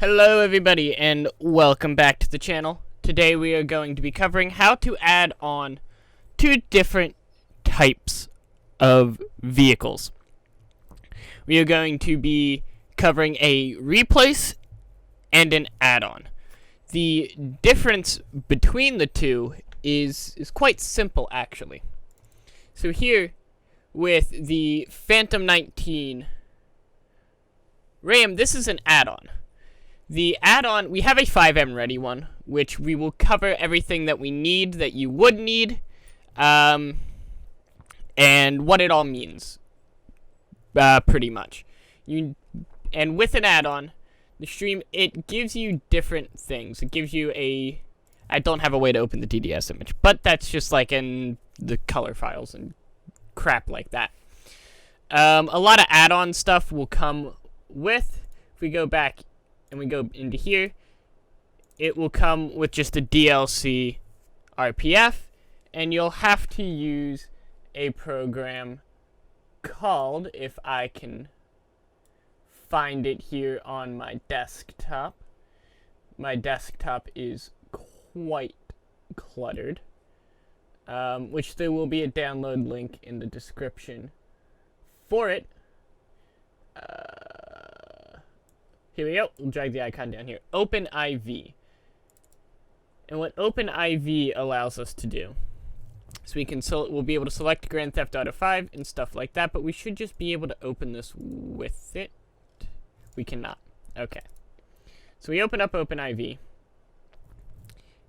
Hello everybody and welcome back to the channel. Today we are going to be covering how to add on two different types of vehicles. We are going to be covering a replace and an add-on. The difference between the two is quite simple actually. So here with the Phantom 19 Ram, this is an add-on. The add-on, we have a FiveM ready one, which we will cover everything that we need, that you would need, and what it all means, pretty much. And with an add-on, the stream, it gives you different things. It gives you I don't have a way to open the DDS image, but that's just like in the color files and crap like that. A lot of add-on stuff will come with, if we go back and we go into here, it will come with just a DLC RPF, and you'll have to use a program called, if I can find it here on my desktop. My desktop is quite cluttered, which there will be a download link in the description for it. Here we go. We'll drag the icon down here. OpenIV. And what OpenIV allows us to do is we'll be able to select Grand Theft Auto 5 and stuff like that, but we should just be able to open this with it. We cannot. Okay. So we open up OpenIV.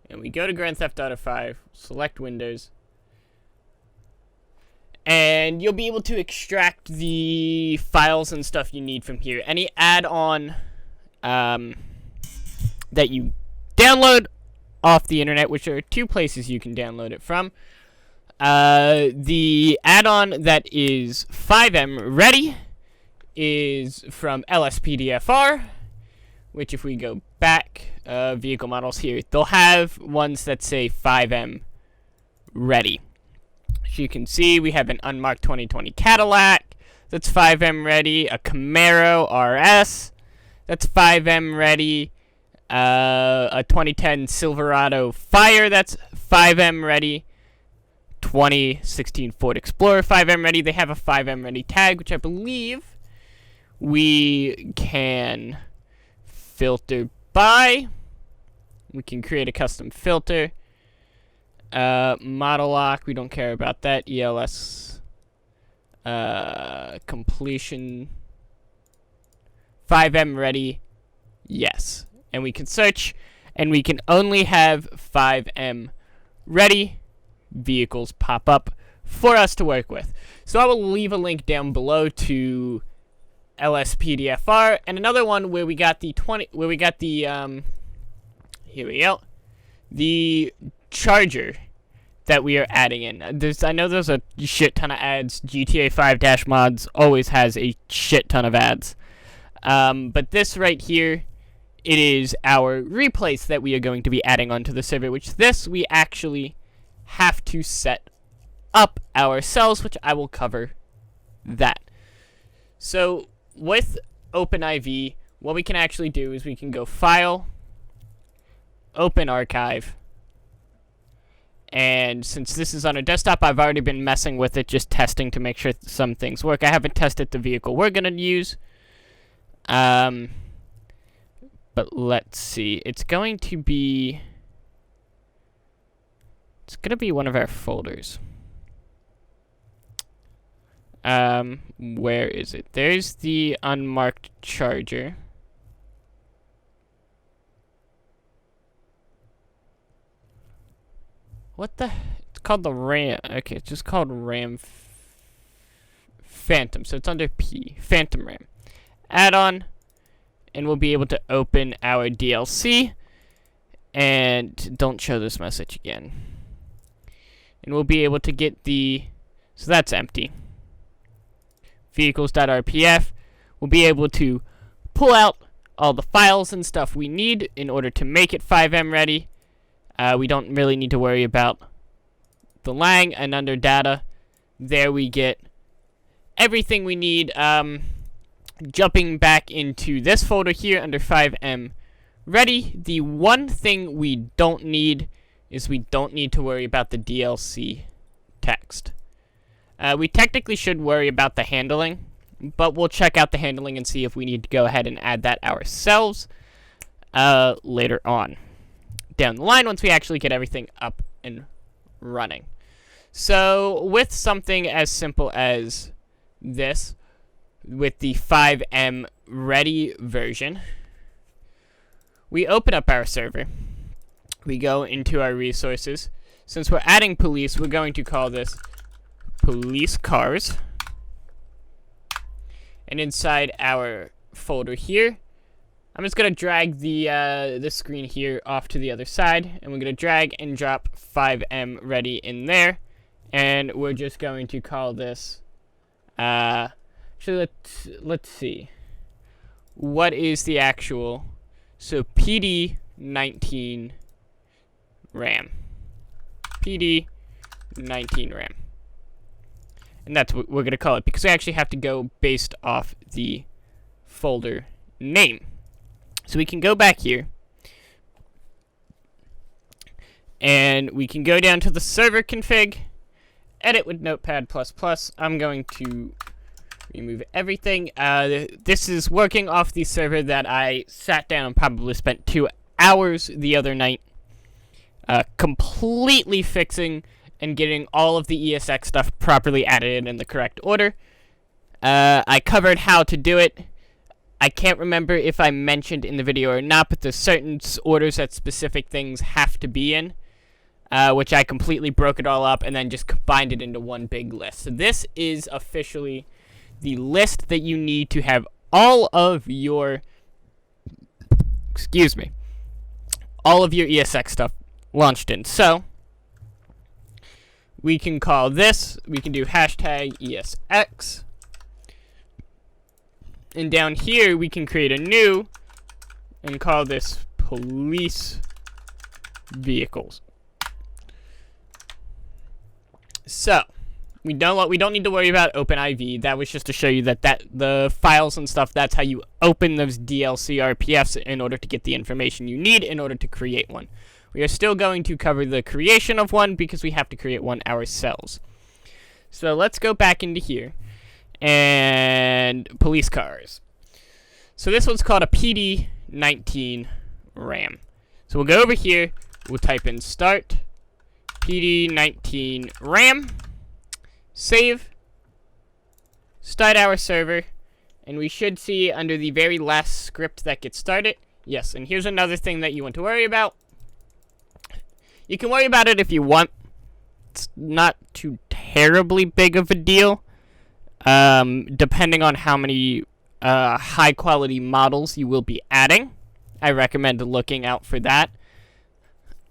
And we go to Grand Theft Auto 5, select Windows, and you'll be able to extract the files and stuff you need from here. Any add-on that you download off the internet, which are two places you can download it from. The add-on that is FiveM ready is from LSPDFR, which if we go back, vehicle models here, they'll have ones that say FiveM ready. As you can see, we have an unmarked 2020 Cadillac that's FiveM ready, a Camaro RS that's FiveM ready, a 2010 Silverado Fire that's FiveM ready, 2016 Ford Explorer FiveM ready. They have a FiveM ready tag, which I believe we can filter by. We can create a custom filter. Model lock, we don't care about that. ELS completion. FiveM ready, yes. And we can search, and we can only have FiveM ready vehicles pop up for us to work with. So I will leave a link down below to LSPDFR and another one where we got the here we go, the charger that we are adding in. I know there's a shit ton of ads. GTA 5 mods always has a shit ton of ads. But this right here, it is our replace that we are going to be adding onto the server, which this we actually have to set up ourselves, which I will cover that. So with OpenIV, what we can actually do is we can go File, Open Archive, and since this is on a desktop, I've already been messing with it, just testing to make sure some things work. I haven't tested the vehicle we're going to use. But let's see. It's going to be one of our folders. Where is it? There's the unmarked charger. What the? It's called the RAM. Okay, it's just called RAM Phantom. So it's under P. Phantom RAM. Add-on. And we'll be able to open our DLC. And don't show this message again. And we'll be able to get the... So that's empty. Vehicles.rpf. We'll be able to pull out all the files and stuff we need in order to make it FiveM ready. We don't really need to worry about the lang, and under data, there we get everything we need. Jumping back into this folder here under FiveM ready. The one thing we don't need is we don't need to worry about the DLC text. We technically should worry about the handling, but we'll check out the handling and see if we need to go ahead and add that ourselves later on down the line once we actually get everything up and running. So with something as simple as this, with the FiveM ready version, we open up our server. We go into our resources. Since we're adding police, we're going to call this police cars. And inside our folder here, I'm just going to drag the screen here off to the other side. And we're going to drag and drop FiveM ready in there. And we're just going to call this, actually, let's see. What is the actual, so PD19 RAM. PD19 RAM. And that's what we're going to call it, because we actually have to go based off the folder name. So we can go back here, and we can go down to the server config, edit with Notepad++. I'm going to remove everything. This is working off the server that I sat down and probably spent 2 hours the other night completely fixing and getting all of the ESX stuff properly added in the correct order. I covered how to do it. I can't remember if I mentioned in the video or not, but there's certain orders that specific things have to be in, which I completely broke it all up and then just combined it into one big list. So this is officially the list that you need to have all of your, all of your ESX stuff launched in. So we can call this, we can do hashtag ESX. And down here, we can create a new and call this police vehicles. So we don't need to worry about OpenIV. That was just to show you that the files and stuff, that's how you open those DLC RPFs in order to get the information you need in order to create one. We are still going to cover the creation of one because we have to create one ourselves. So let's go back into here. And police cars. So this one's called a PD19 RAM. So we'll go over here, we'll type in start PD19 RAM, save, start our server, and we should see under the very last script that gets started. Yes, and here's another thing that you want to worry about. You can worry about it if you want. It's not too terribly big of a deal. Depending on how many high quality models you will be adding, I recommend looking out for that.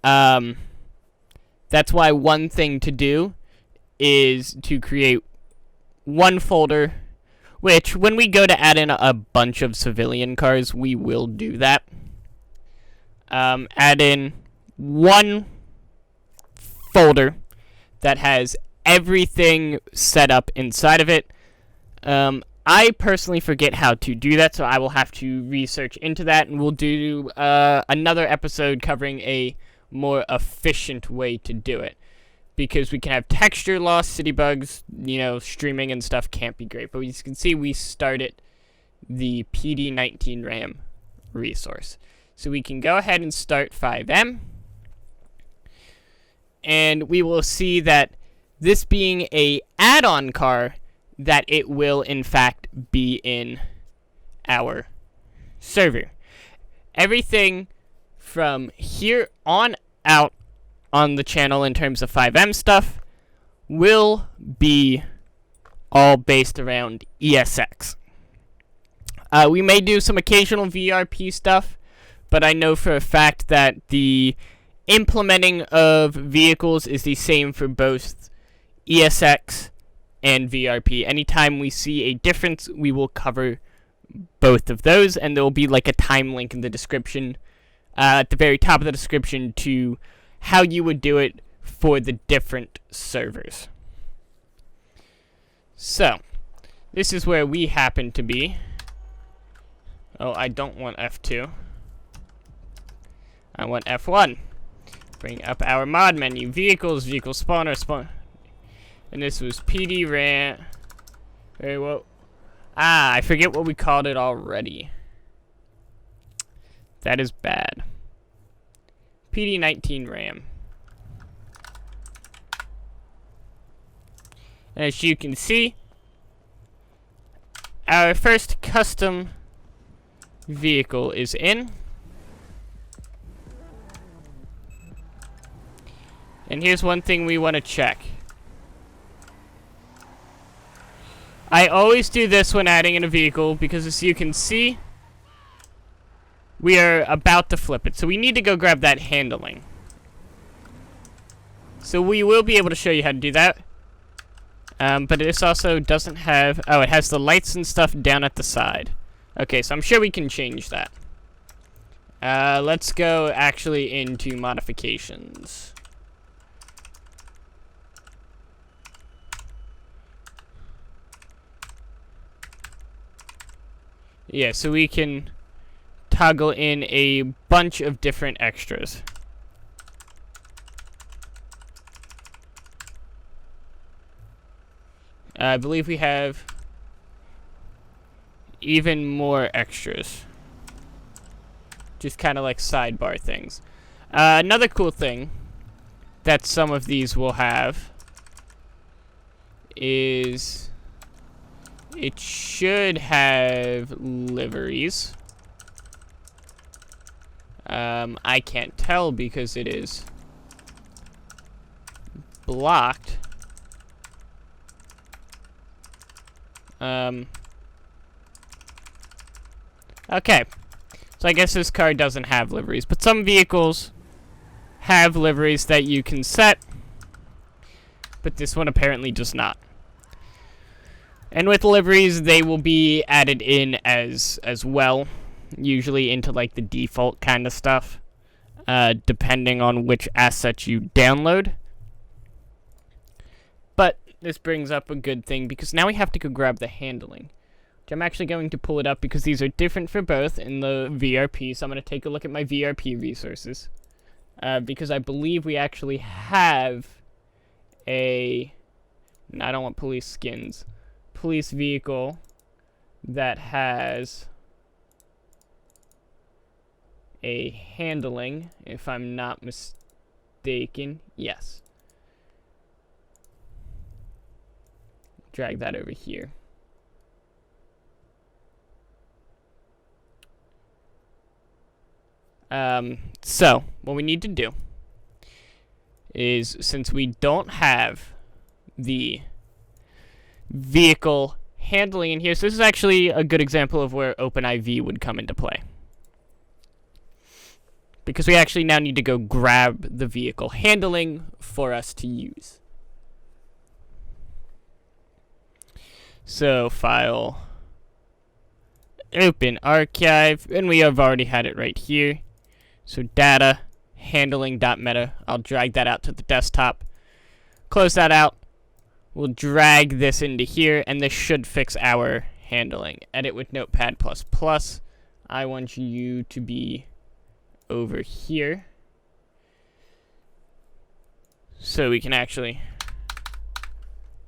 That's why one thing to do is to create one folder, which when we go to add in a bunch of civilian cars, we will do that. Add in one folder that has everything set up inside of it. I personally forget how to do that, so I will have to research into that, and we'll do another episode covering a more efficient way to do it. Because we can have texture loss, city bugs, streaming and stuff can't be great. But as you can see, we started the PD19 RAM resource. So we can go ahead and start FiveM. And we will see that this being a add-on car, that it will in fact be in our server. Everything from here on out on the channel in terms of FiveM stuff will be all based around ESX. We may do some occasional VRP stuff, but I know for a fact that the implementing of vehicles is the same for both ESX and VRP. Anytime we see a difference, we will cover both of those, and there will be like a time link in the description, at the very top of the description, to how you would do it for the different servers. So, this is where we happen to be. Oh, I don't want F2. I want F1. Bring up our mod menu. Vehicles, vehicle spawner, spawn. And this was PD RAM. Very well. Ah, I forget what we called it already. That is bad. PD19 RAM. And as you can see, our first custom vehicle is in. And here's one thing we want to check. I always do this when adding in a vehicle because, as you can see, we are about to flip it. So we need to go grab that handling. So we will be able to show you how to do that. But this also doesn't have... Oh, it has the lights and stuff down at the side. Okay, so I'm sure we can change that. Let's go actually into modifications. Yeah, so we can toggle in a bunch of different extras. I believe we have even more extras. Just kind of like sidebar things. Another cool thing that some of these will have is it should have liveries. I can't tell because it is blocked. Okay. So I guess this car doesn't have liveries, but some vehicles have liveries that you can set, but this one apparently does not. And with liveries, they will be added in as well, usually into like the default kind of stuff, depending on which asset you download. But this brings up a good thing because now we have to go grab the handling, which I'm actually going to pull it up because these are different for both in the VRP. So I'm going to take a look at my VRP resources because I believe we actually have a... I don't want police skins. Police vehicle that has a handling, if I'm not mistaken. Yes. Drag that over here. So what we need to do is, since we don't have the vehicle handling in here, so this is actually a good example of where OpenIV would come into play, because we actually now need to go grab the vehicle handling for us to use. So file, open archive, and we have already had it right here. So data handling.meta, I'll drag that out to the desktop, close that out. We'll drag this into here, and this should fix our handling. Edit with Notepad++. I want you to be over here, so we can actually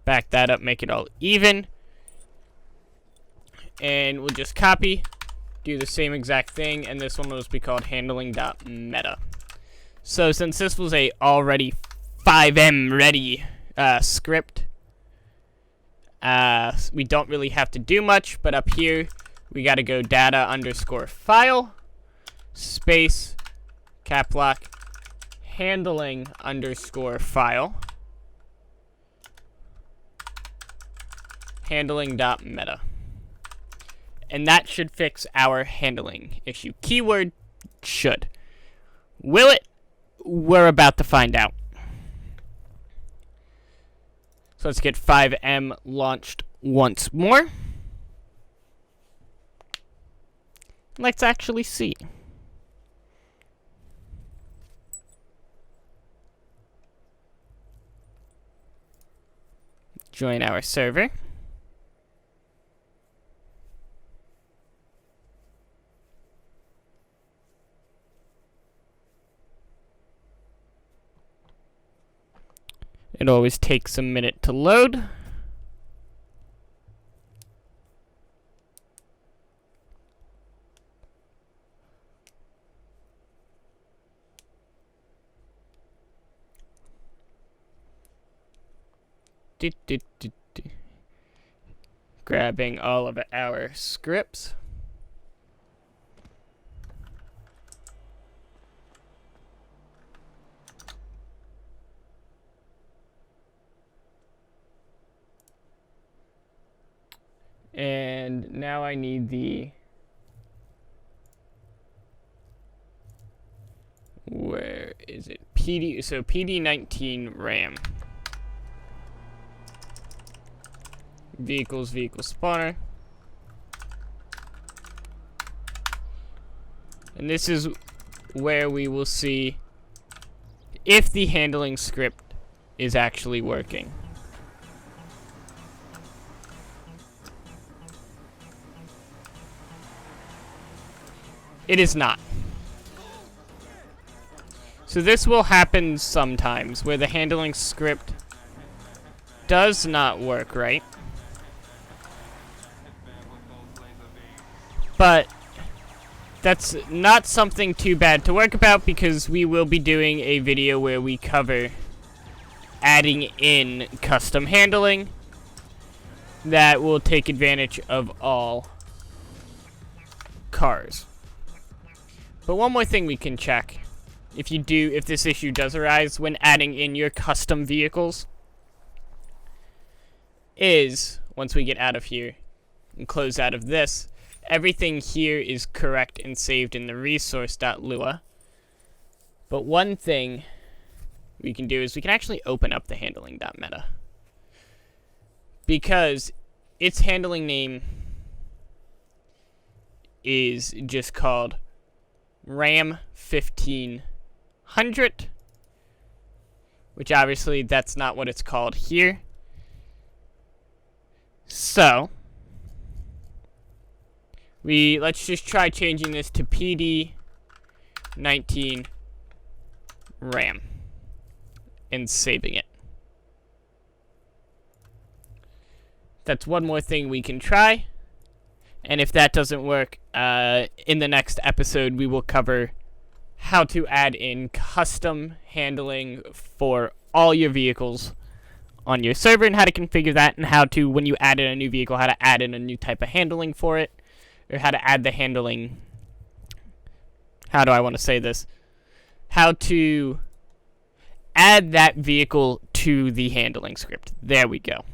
back that up, make it all even. And we'll just copy, do the same exact thing, and this one will just be called handling.meta. So since this was a already FiveM ready script, we don't really have to do much, but up here we got to go data underscore file space cap lock handling underscore file handling.meta. And that should fix our handling issue. Keyword should. Will it? We're about to find out. So let's get FiveM launched once more. Let's actually see. Join our server. It always takes a minute to load. Grabbing all of our scripts. And now I need the... Where is it? So PD19 RAM. Vehicle spawner. And this is where we will see if the handling script is actually working. It is not. So this will happen sometimes where the handling script does not work right. But that's not something too bad to work about, because we will be doing a video where we cover adding in custom handling that will take advantage of all cars. But one more thing we can check if this issue does arise when adding in your custom vehicles is, once we get out of here and close out of this, everything here is correct and saved in the resource.lua. But one thing we can do is we can actually open up the handling.meta, because its handling name is just called RAM 1500, which obviously that's not what it's called here. So let's just try changing this to PD19 RAM and saving it. That's one more thing we can try. And if that doesn't work, in the next episode, we will cover how to add in custom handling for all your vehicles on your server, and how to configure that, and how to, when you add in a new vehicle, how to add in a new type of handling for it, or how to add the handling... How do I want to say this? How to add that vehicle to the handling script. There we go.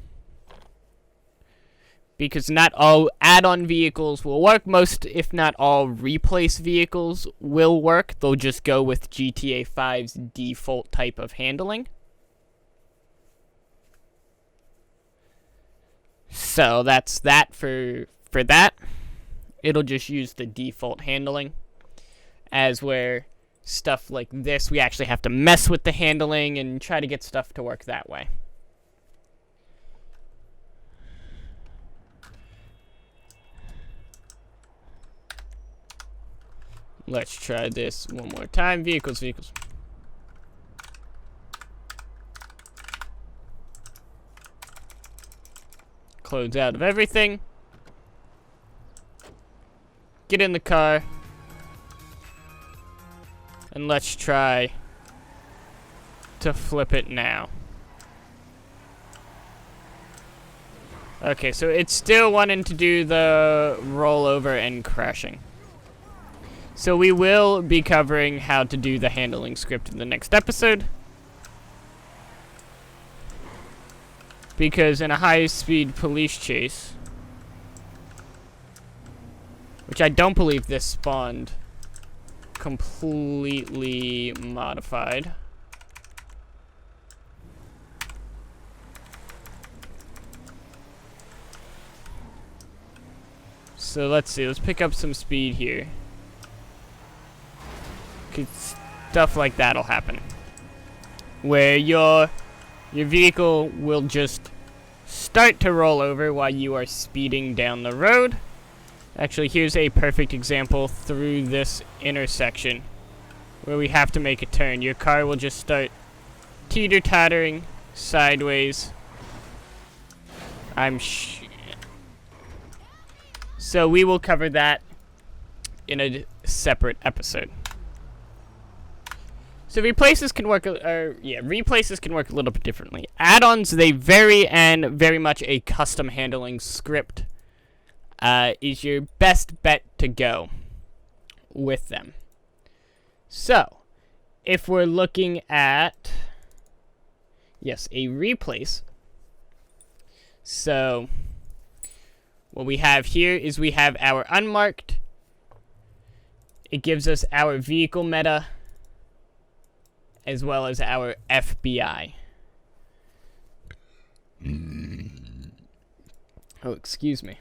Because not all add-on vehicles will work. Most, if not all, replace vehicles will work. They'll just go with GTA 5's default type of handling. So that's that for that. It'll just use the default handling. As where stuff like this, we actually have to mess with the handling and try to get stuff to work that way. Let's try this one more time. Vehicles. Close out of everything. Get in the car. And let's try to flip it now. Okay, so it's still wanting to do the rollover and crashing. So we will be covering how to do the handling script in the next episode. Because in a high-speed police chase, which I don't believe this spawned completely modified. So let's see, let's pick up some speed here. Stuff like that'll happen, where your vehicle will just start to roll over while you are speeding down the road. Actually, here's a perfect example through this intersection where we have to make a turn. Your car will just start teeter-tottering sideways. So we will cover that in a separate episode. So replaces can work, replaces can work a little bit differently. Add-ons, they vary, and very much a custom handling script is your best bet to go with them. So, if we're looking at, yes, a replace. So, what we have here is we have our unmarked. It gives us our vehicle meta, as well as our FBI. Oh, excuse me.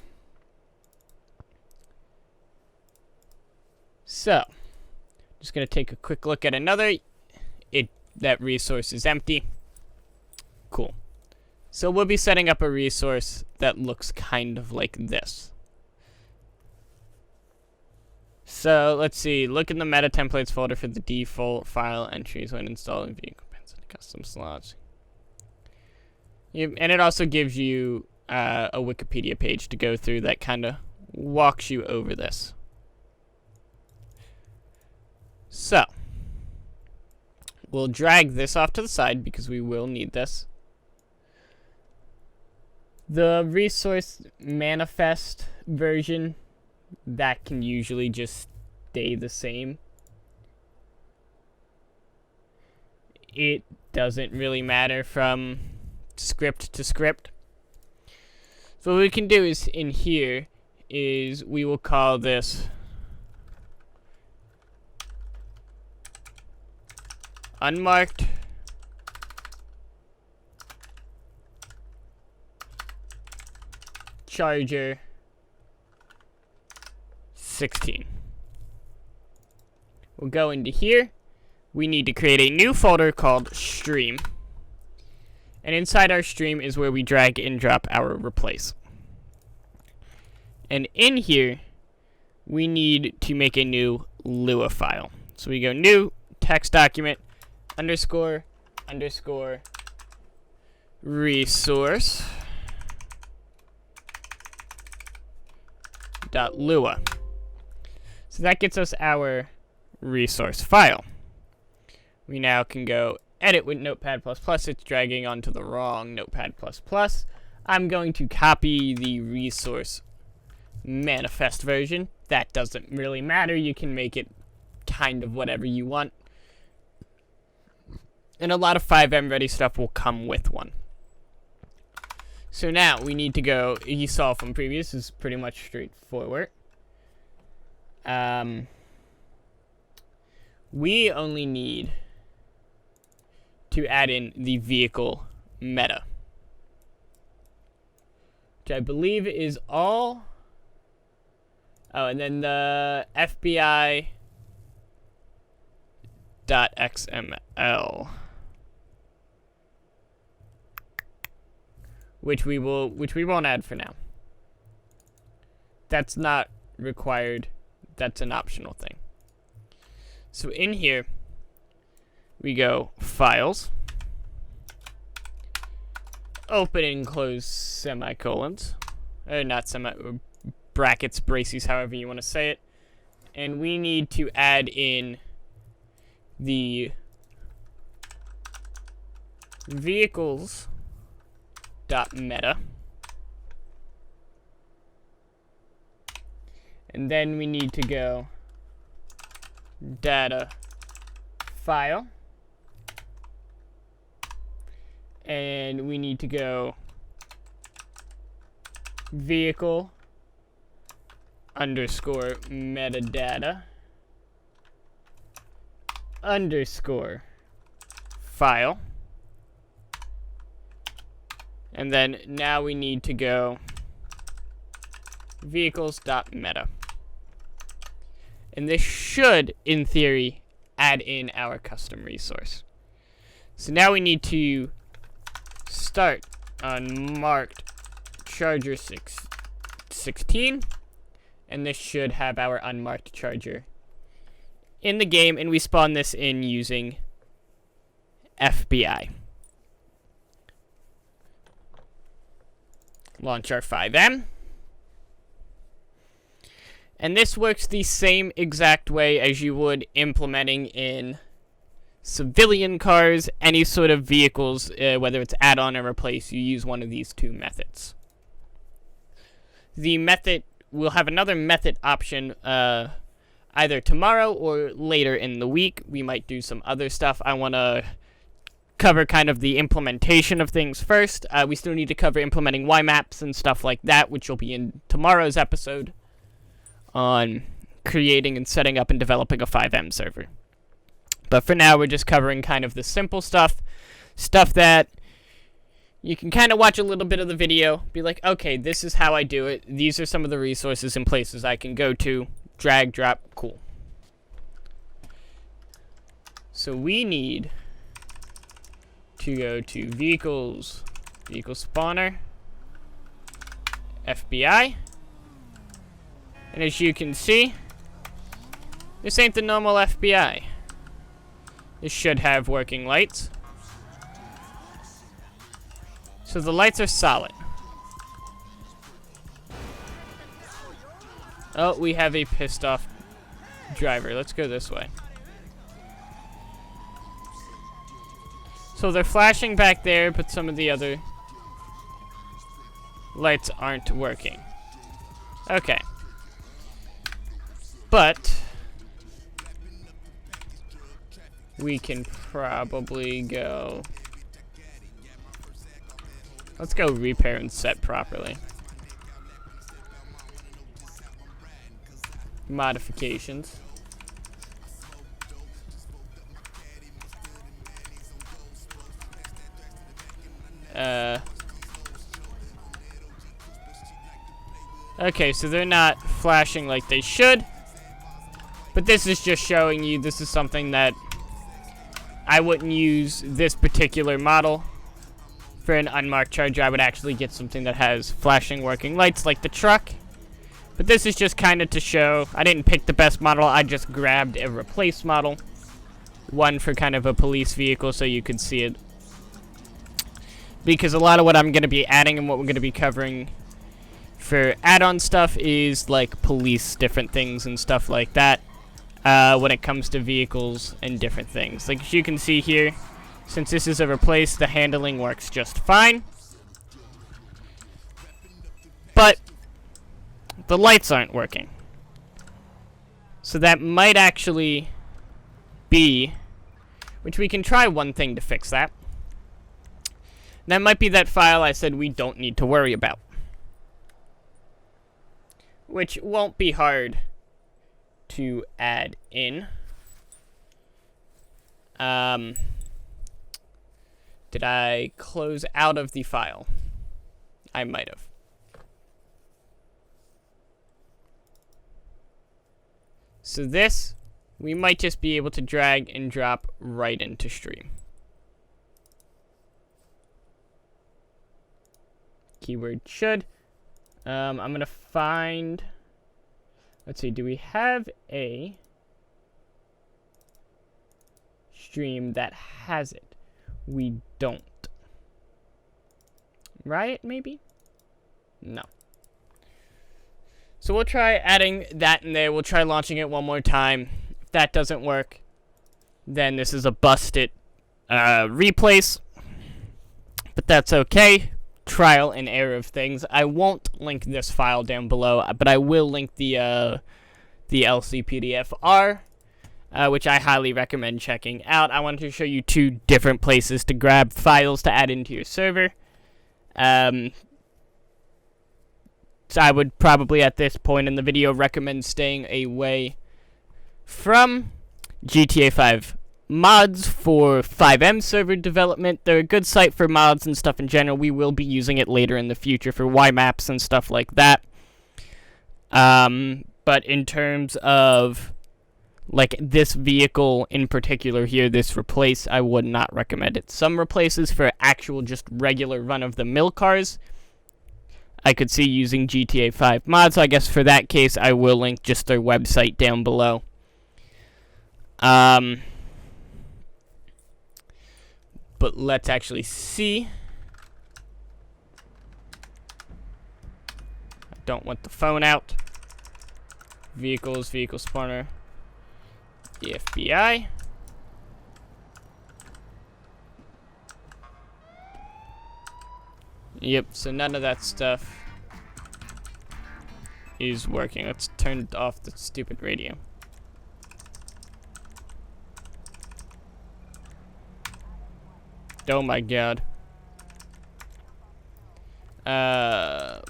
So, just going to take a quick look at another. That resource is empty. Cool. So we'll be setting up a resource that looks kind of like this. So let's see. Look in the meta templates folder for the default file entries when installing vehicle pins and custom slots. And it also gives you a Wikipedia page to go through that kind of walks you over this. So we'll drag this off to the side because we will need this. The resource manifest version, that can usually just stay the same. It doesn't really matter from script to script. So what we can do is in here is we will call this unmarked Charger 16. We'll go into here. We need to create a new folder called stream. And inside our stream is where we drag and drop our replace. And in here, we need to make a new Lua file. So we go new text document underscore resource .lua. So that gets us our resource file. We now can go edit with Notepad++. It's dragging onto the wrong Notepad++. I'm going to copy the resource manifest version. That doesn't really matter. You can make it kind of whatever you want. And a lot of FiveM ready stuff will come with one. So now we need to go, you saw from previous, is pretty much straightforward. We only need to add in the vehicle meta, which I believe is all. Oh, and then the FBI.xml. Which we won't add for now. That's not required. That's an optional thing. So in here, we go files, open and close semicolons, or not brackets, braces, however you want to say it, and we need to add in the vehicles .meta, and then we need to go data file, and we need to go vehicle underscore metadata underscore file. And then now we need to go vehicles.meta. And this should, in theory, add in our custom resource. So now we need to start on marked Charger 16. And this should have our unmarked Charger in the game. And we spawn this in using FBI. launch our FiveM. And this works the same exact way as you would implementing in civilian cars, any sort of vehicles, whether it's add-on or replace, you use one of these two methods. The method, we'll have another method option either tomorrow or later in the week. We might do some other stuff. I want to cover kind of the implementation of things first. We still need to cover implementing Y-maps and stuff like that, which will be in tomorrow's episode on creating and setting up and developing a FiveM server. But for now, we're just covering kind of the simple stuff that you can kind of watch a little bit of the video, be like, okay, this is how I do it. These are some of the resources and places I can go to. Drag, drop, cool. So we need to go to vehicles, vehicle spawner, FBI. And as you can see, this ain't the normal FBI. This should have working lights. So the lights are solid. Oh, we have a pissed off driver. Let's go this way. So they're flashing back there, but some of the other lights aren't working. Okay. But we can probably go. Let's go repair and set properly. Modifications. Okay, so they're not flashing like they should. But this is just showing you this is something that I wouldn't use this particular model for an unmarked charger. I would actually get something that has flashing working lights like the truck. But this is just kind of to show. I didn't pick the best model. I just grabbed a replace model. One for kind of a police vehicle so you could see it. Because a lot of what I'm going to be adding and what we're going to be covering for add-on stuff is like police, different things and stuff like that. When it comes to vehicles and different things. Like as you can see here, since this is a replace, the handling works just fine. But the lights aren't working. So that might actually be, which we can try one thing to fix that. That might be that file I said we don't need to worry about. Which won't be hard to add in. Did I close out of the file? I might have. So this, we might just be able to drag and drop right into stream. Keyword should. I'm gonna find, let's see, do we have a stream that has it? We don't. Right, maybe? No. So we'll try adding that in there. We'll try launching it one more time. If that doesn't work, then this is a busted replace. But that's okay. Trial and error of things. I won't link this file down below, but I will link the LCPDFR, which I highly recommend checking out. I wanted to show you two different places to grab files to add into your server. So I would probably at this point in the video recommend staying away from GTA 5 mods for FiveM server development. They're a good site for mods and stuff in general. We will be using it later in the future for Y-maps and stuff like that. But in terms of like this vehicle in particular here, this replace, I would not recommend it. Some replaces for actual just regular run-of-the-mill cars, I could see using GTA 5 mods. So I guess for that case, I will link just their website down below. But let's actually see. Don't want the phone out. Vehicles, vehicle spawner. The FBI. Yep, so none of that stuff is working. Let's turn off the stupid radio. Oh my god.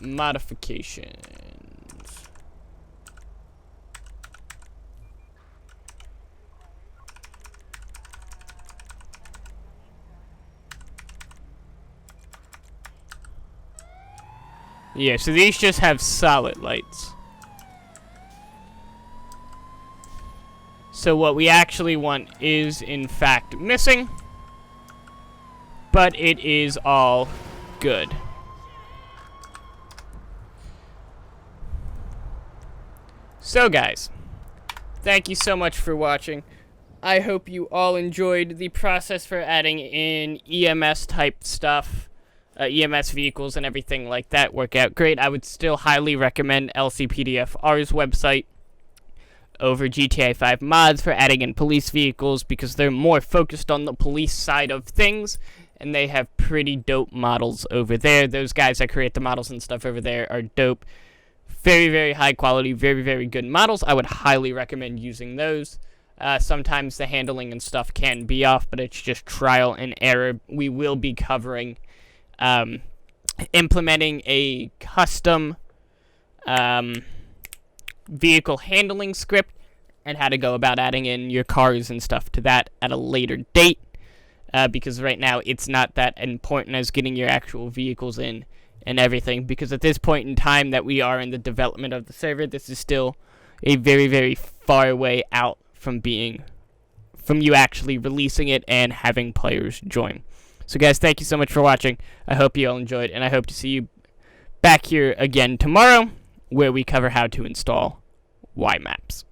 Modifications. Yeah, so these just have solid lights. So what we actually want is, in fact, missing. But it is all good. So guys, thank you so much for watching. I hope you all enjoyed the process for adding in EMS type stuff. EMS vehicles and everything like that work out great. I would still highly recommend LCPDFR's website over GTA 5 mods for adding in police vehicles, because they're more focused on the police side of things, and they have pretty dope models over there. Those guys that create the models and stuff over there are dope. Very, very high quality, very, very good models. I would highly recommend using those. Sometimes the handling and stuff can be off, but it's just trial and error. We will be covering implementing a custom vehicle handling script and how to go about adding in your cars and stuff to that at a later date, because right now it's not that important as getting your actual vehicles in and everything, because at this point in time that we are in the development of the server, this is still a very, very far way out from you actually releasing it and having players join. So guys, thank you so much for watching. I hope you all enjoyed, and I hope to see you back here again tomorrow, where we cover how to install YMaps.